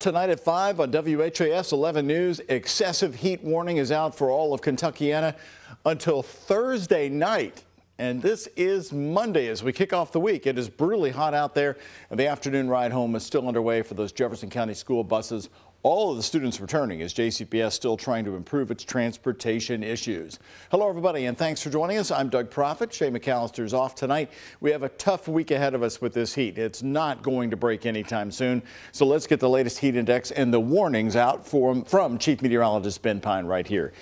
Tonight at 5 on WHAS 11 News, excessive heat warning is out for all of Kentuckiana until Thursday night. And this is Monday as we kick off the week. It is brutally hot out there, and the afternoon ride home is still underway for those Jefferson County school buses. All of the students returning as JCPS still trying to improve its transportation issues. Hello, everybody, and thanks for joining us. I'm Doug Proffitt. Shay McAllister's off tonight. We have a tough week ahead of us with this heat. It's not going to break anytime soon. So let's get the latest heat index and the warnings out from Chief Meteorologist Ben Pine right here.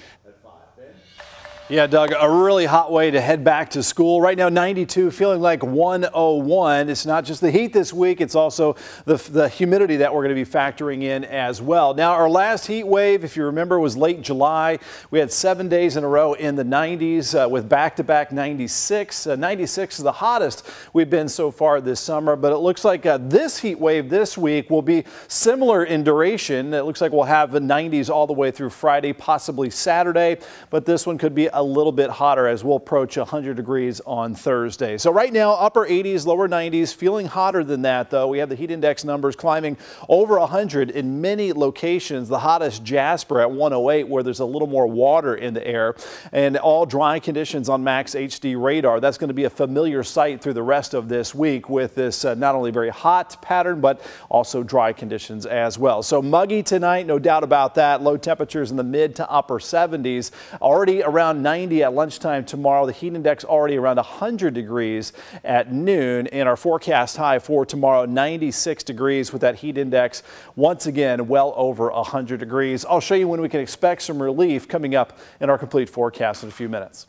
Yeah, Doug, a really hot way to head back to school. Right now, 92, feeling like 101. It's not just the heat this week, it's also the humidity that we're going to be factoring in as well. Now, our last heat wave, if you remember, was late July. We had 7 days in a row in the 90s with back-to-back 96. 96 is the hottest we've been so far this summer, but it looks like this heat wave this week will be similar in duration. It looks like we'll have the 90s all the way through Friday, possibly Saturday, but this one could be a little bit hotter as we'll approach 100 degrees on Thursday. So right now, upper 80s, lower 90s, feeling hotter than that, though. We have the heat index numbers climbing over 100 in many locations. The hottest, Jasper at 108, where there's a little more water in the air, and all dry conditions on Max HD radar. That's going to be a familiar sight through the rest of this week with this not only very hot pattern, but also dry conditions as well. So muggy tonight, no doubt about that. Low temperatures in the mid to upper 70s, already around 90 at lunchtime tomorrow. The heat index already around 100 degrees at noon, and our forecast high for tomorrow 96 degrees with that heat index once again well over 100 degrees. I'll show you when we can expect some relief coming up in our complete forecast in a few minutes.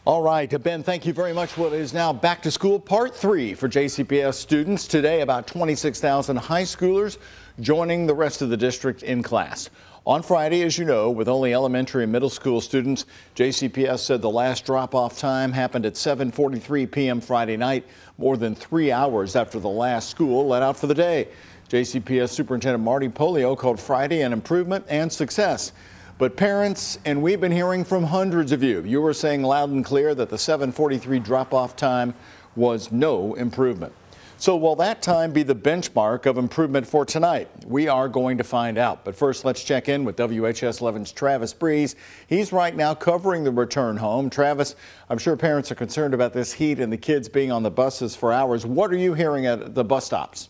All right, Ben, thank you very much. What is now back to school part 3 for JCPS students. Today, about 26,000 high schoolers joining the rest of the district in class. On Friday, as you know, with only elementary and middle school students, JCPS said the last drop-off time happened at 7:43 p.m. Friday night, more than 3 hours after the last school let out for the day. JCPS Superintendent Marty Polio called Friday an improvement and success. But parents, and we've been hearing from hundreds of you were saying loud and clear that the 7:43 drop-off time was no improvement. So will that time be the benchmark of improvement for tonight? We are going to find out. But first, let's check in with WHS 11's Travis Breeze. He's right now covering the return home. Travis, I'm sure parents are concerned about this heat and the kids being on the buses for hours. What are you hearing at the bus stops?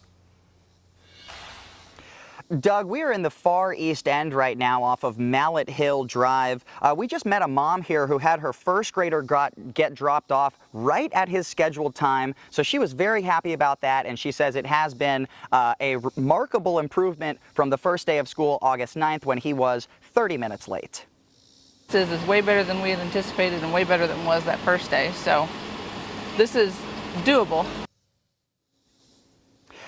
Doug, we are in the far east end right now off of Mallet Hill Drive. We just met a mom here who had her first grader get dropped off right at his scheduled time. So she was very happy about that, and she says it has been a remarkable improvement from the first day of school, August 9th, when he was 30 minutes late. This is way better than we had anticipated and way better than was that first day. So this is doable.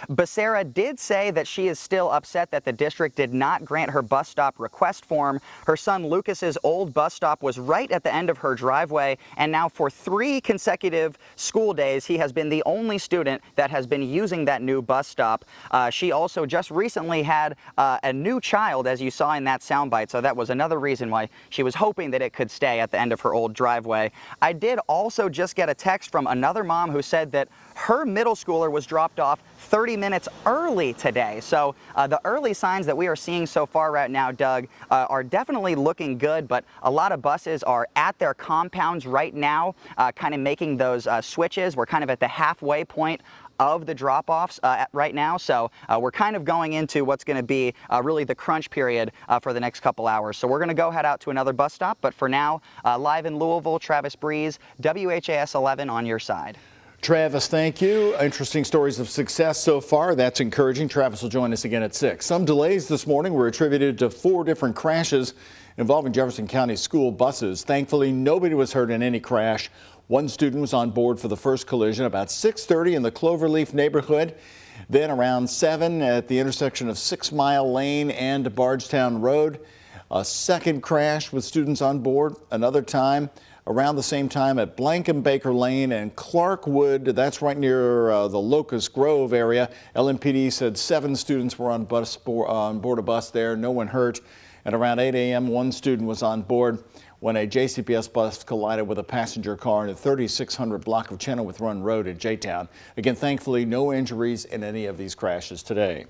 Becerra did say that she is still upset that the district did not grant her bus stop request form. Her son Lucas's old bus stop was right at the end of her driveway, and now for 3 consecutive school days, he has been the only student that has been using that new bus stop. She also just recently had a new child, as you saw in that soundbite, so that was another reason why she was hoping that it could stay at the end of her old driveway. I did also just get a text from another mom who said that her middle schooler was dropped off 30 minutes early today. So the early signs that we are seeing so far right now, Doug, are definitely looking good, but a lot of buses are at their compounds right now, kind of making those switches. We're kind of at the halfway point of the drop-offs right now, so we're kind of going into what's going to be really the crunch period for the next couple hours. So we're going to go head out to another bus stop, but for now, live in Louisville, Travis Breeze, WHAS 11 on your side. Travis, thank you. Interesting stories of success so far. That's encouraging. Travis will join us again at 6. Some delays this morning were attributed to 4 different crashes involving Jefferson County school buses. Thankfully, nobody was hurt in any crash. One student was on board for the first collision about 6:30 in the Cloverleaf neighborhood. Then around 7 at the intersection of 6 Mile Lane and Bardstown Road. A second crash with students on board. Another time around the same time at Blankenbaker Lane and Clarkwood. That's right near the Locust Grove area. LMPD said 7 students were on board a bus there. No one hurt. And around 8 a.m., 1 student was on board when a JCPS bus collided with a passenger car in the 3600 block of Chenoweth Run Road at J-Town. Again, thankfully, no injuries in any of these crashes today.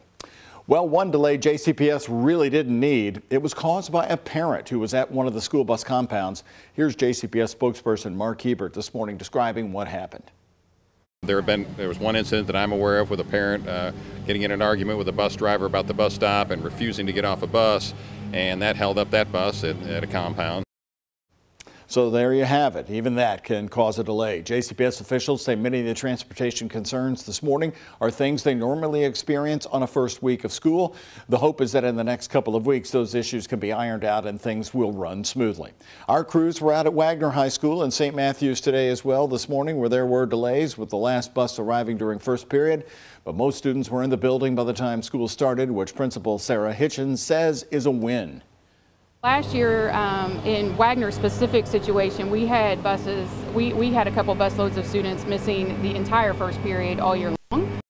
Well, one delay JCPS really didn't need. It was caused by a parent who was at one of the school bus compounds. Here's JCPS spokesperson Mark Hebert this morning describing what happened. There was one incident that I'm aware of with a parent getting in an argument with a bus driver about the bus stop and refusing to get off a bus, and that held up that bus at a compound. So there you have it. Even that can cause a delay. JCPS officials say many of the transportation concerns this morning are things they normally experience on a first week of school. The hope is that in the next couple of weeks, those issues can be ironed out and things will run smoothly. Our crews were out at Wagner High School in St. Matthews today as well this morning, where there were delays with the last bus arriving during first period. But most students were in the building by the time school started, which Principal Sarah Hitchens says is a win. Last year, in Wagner's specific situation, we had buses, we had a couple busloads of students missing the entire first period all year long.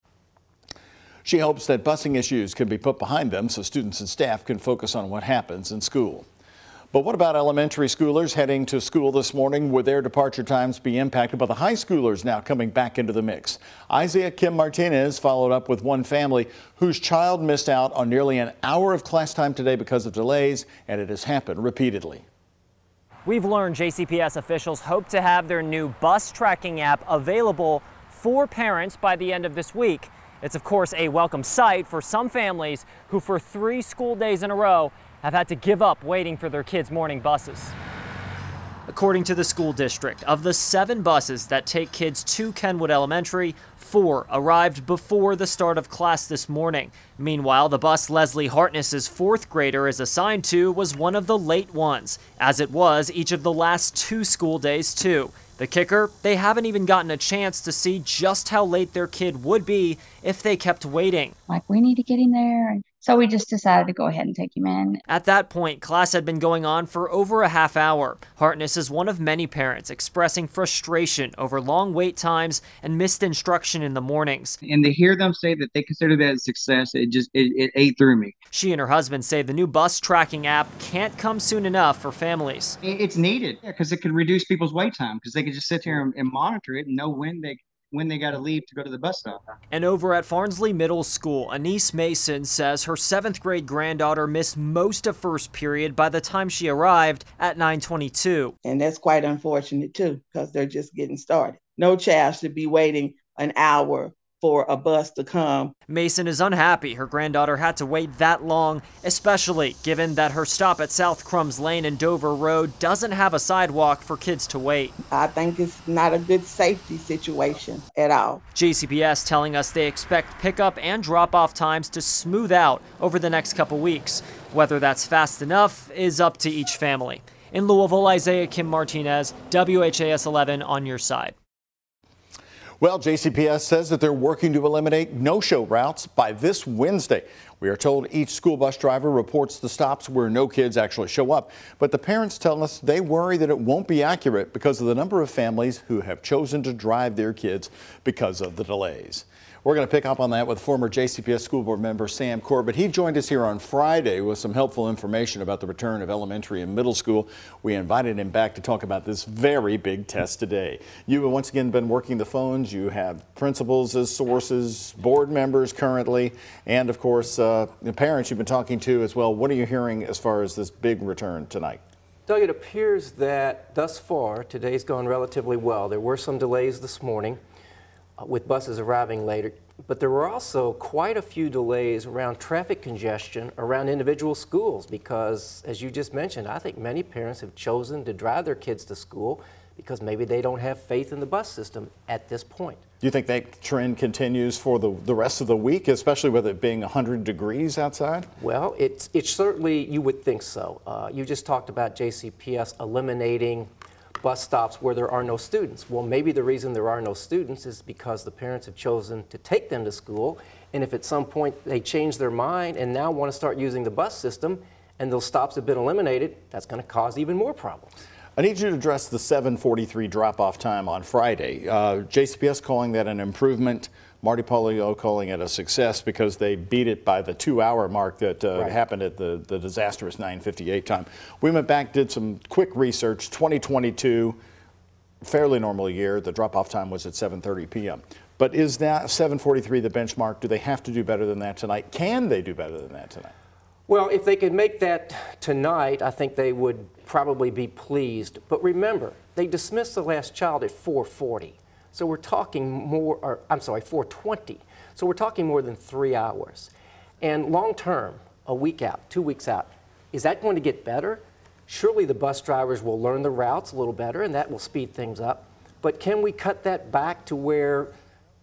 She hopes that busing issues can be put behind them so students and staff can focus on what happens in school. But what about elementary schoolers heading to school this morning? Would their departure times be impacted by the high schoolers now coming back into the mix? Isaiah Kim Martinez followed up with one family whose child missed out on nearly an hour of class time today because of delays, and it has happened repeatedly. We've learned JCPS officials hope to have their new bus tracking app available for parents by the end of this week. It's of course a welcome sight for some families who for 3 school days in a row have had to give up waiting for their kids' morning buses. According to the school district, of the 7 buses that take kids to Kenwood Elementary, 4 arrived before the start of class this morning. Meanwhile, the bus Leslie Hartness's 4th grader is assigned to was one of the late ones, as it was each of the last 2 school days too. The kicker, they haven't even gotten a chance to see just how late their kid would be if they kept waiting. Like, we need to get him there. So we just decided to go ahead and take him in. At that point, class had been going on for over a half hour. Hartness is one of many parents expressing frustration over long wait times and missed instruction in the mornings. And to hear them say that they consider that a success, it ate through me. She and her husband say the new bus tracking app can't come soon enough for families. It's needed because it could reduce people's wait time because they could just sit here and monitor it and know when they got to leave to go to the bus stop. And over at Farnsley Middle School, Anise Mason says her 7th grade granddaughter missed most of first period by the time she arrived at 9:22. And that's quite unfortunate too, because they're just getting started. No child should be waiting an hour for a bus to come. Mason is unhappy her granddaughter had to wait that long, especially given that her stop at South Crumbs Lane and Dover Road doesn't have a sidewalk for kids to wait. I think it's not a good safety situation at all. JCPS telling us they expect pickup and drop-off times to smooth out over the next couple weeks. Whether that's fast enough is up to each family. In Louisville, Isaiah Kim Martinez, WHAS11 on your side. Well, JCPS says that they're working to eliminate no-show routes by this Wednesday. We are told each school bus driver reports the stops where no kids actually show up. But the parents tell us they worry that it won't be accurate because of the number of families who have chosen to drive their kids because of the delays. We're going to pick up on that with former JCPS school board member Sam Corbett. He joined us here on Friday with some helpful information about the return of elementary and middle school. We invited him back to talk about this very big test today. You have once again been working the phones. You have principals as sources, board members currently, and of course the parents you've been talking to as well. What are you hearing as far as this big return tonight? Doug, it appears that thus far today's gone relatively well. There were some delays this morning with buses arriving later, but there were also quite a few delays around traffic congestion around individual schools because, as you just mentioned, I think many parents have chosen to drive their kids to school because maybe they don't have faith in the bus system at this point. Do you think that trend continues for the rest of the week, especially with it being 100 degrees outside? Well, it's certainly, you would think so. You just talked about JCPS eliminating bus stops where there are no students. Well, maybe the reason there are no students is because the parents have chosen to take them to school, and if at some point they change their mind and now want to start using the bus system and those stops have been eliminated, that's going to cause even more problems. I need you to address the 7:43 drop-off time on Friday. JCPS calling that an improvement. Marty Pollio calling it a success because they beat it by the 2-hour mark that happened at the disastrous 9:58 time. We went back, did some quick research. 2022, fairly normal year. The drop-off time was at 7:30 p.m. But is that 7:43 the benchmark? Do they have to do better than that tonight? Can they do better than that tonight? Well, if they could make that tonight, I think they would probably be pleased. But remember, they dismissed the last child at 4:40. So we're talking more, or I'm sorry, 4:20. So we're talking more than 3 hours. And long term, a week out, 2 weeks out, is that going to get better? Surely the bus drivers will learn the routes a little better, and that will speed things up. But can we cut that back to where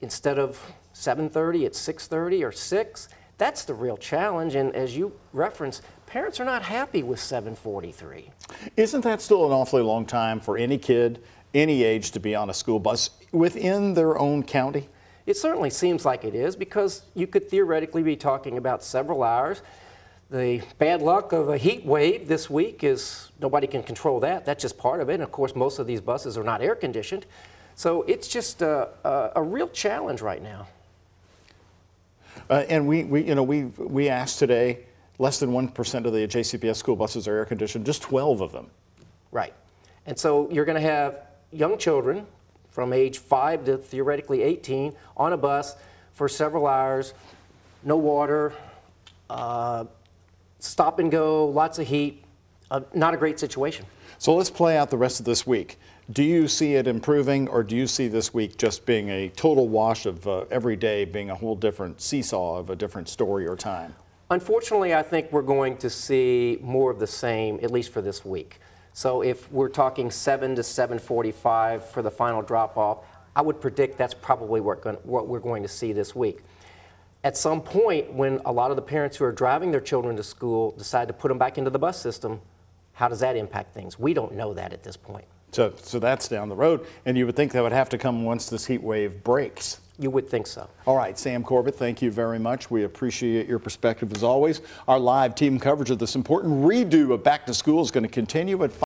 instead of 7:30, it's 6:30 or 6? That's the real challenge. And as you referenced, parents are not happy with 7:43. Isn't that still an awfully long time for any kid, any age, to be on a school bus within their own county? It certainly seems like it is, because you could theoretically be talking about several hours. The bad luck of a heat wave this week is nobody can control that. That's just part of it. And of course, most of these buses are not air conditioned. So it's just a real challenge right now. And we asked today, less than 1% of the JCPS school buses are air conditioned, just 12 of them. Right. And so you're going to have young children from age 5 to theoretically 18 on a bus for several hours, no water, stop and go, lots of heat, not a great situation. So let's play out the rest of this week. Do you see it improving, or do you see this week just being a total wash of every day being a whole different seesaw of a different story or time? Unfortunately, I think we're going to see more of the same, at least for this week. So if we're talking 7 to 7:45 for the final drop-off, I would predict that's probably what we're going to see this week. At some point, when a lot of the parents who are driving their children to school decide to put them back into the bus system, how does that impact things? We don't know that at this point. So that's down the road, and you would think that would have to come once this heat wave breaks. You would think so. All right, Sam Corbett, thank you very much. We appreciate your perspective as always. Our live team coverage of this important redo of Back to School is going to continue at